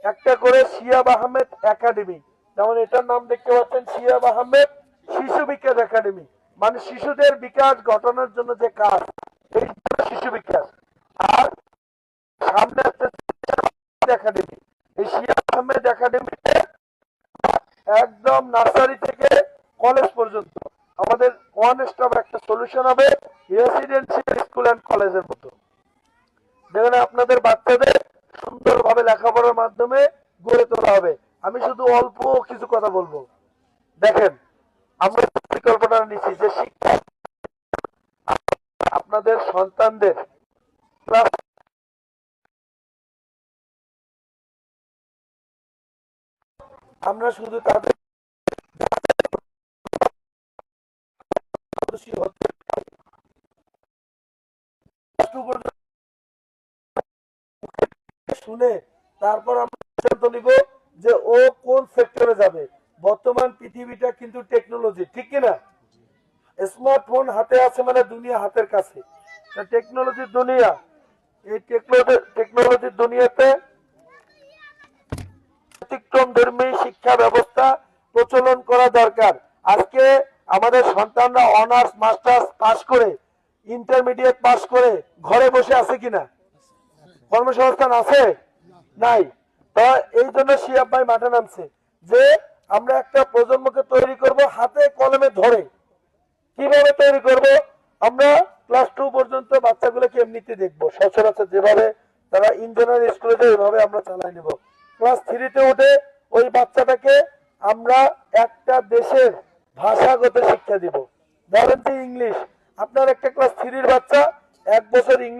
একটা করে শিহাব আহমেদ একাডেমি, যেমন এটার নাম দেখতে পাচ্ছেন শিহাব আহমেদ শিশু বিকাশ একাডেমি, মানে শিশুদের বিকাশ ঘটানোর জন্য যে কাজ, এই শিশু বিকাশ। আর সামনে আছে একাডেমি, এই শিহাব আহমেদ একাডেমিতে একদম নার্সারি থেকে কলেজ পর্যন্ত আমাদের ওয়ান স্টপ একটা সলিউশন হবে, রেসিডেন্সিয়াল স্কুল অ্যান্ড কলেজের মতো, যেখানে আপনাদের বাচ্চাদের সুন্দরভাবে লেখাপড়ার মাধ্যমে গড়ে তোলা হবে। আমি শুধু অল্প কিছু কথা বলবো। দেখেন, আমরা পরিকল্পনা নিচ্ছি যে শিক্ষা আপনাদের সন্তানদের আমরা শুধু তাদের শুনে তারপর আমরা সিদ্ধান্ত নিব যে ও কোন সেক্টরে যাবে। বর্তমান পৃথিবীটা কিন্তু টেকনোলজি, ঠিক কিনা? স্মার্টফোন হাতে আছে মানে দুনিয়া হাতের কাছে, টেকনোলজির দুনিয়া। এই টেকনোলজির দুনিয়াতে ব্যতিক্রমধর্মী শিক্ষা ব্যবস্থা প্রচলন করা দরকার। আজকে আমাদের সন্তানরা অনার্স মাস্টার্স পাস করে, ইন্টারমিডিয়েট পাস করে ঘরে বসে আছে কিনা? কর্মসংস্থান আছে? নাই। তা এই জন্য শিহাব ভাই মাঠে নামছে যে আমরা একটা প্রজন্মকে তৈরি করব হাতে কলমে ধরে। কিভাবে তৈরি করব? আমরা ক্লাস 2 পর্যন্ত বাচ্চাগুলোকে এমনিতে দেখবো, সচরাচর যেভাবে তারা ইঞ্জিনিয়ারিং স্কুলে যায় ওইভাবে আমরা চালাই নেব। ক্লাস 3-তে উঠে ওই বাচ্চাটাকে আমরা একটা দেশের ভাষাগত শিক্ষা দিব। ধরেন যে ইংলিশ, আপনার একটা ক্লাস 3-র বাচ্চা 1 বছর ইংলিশ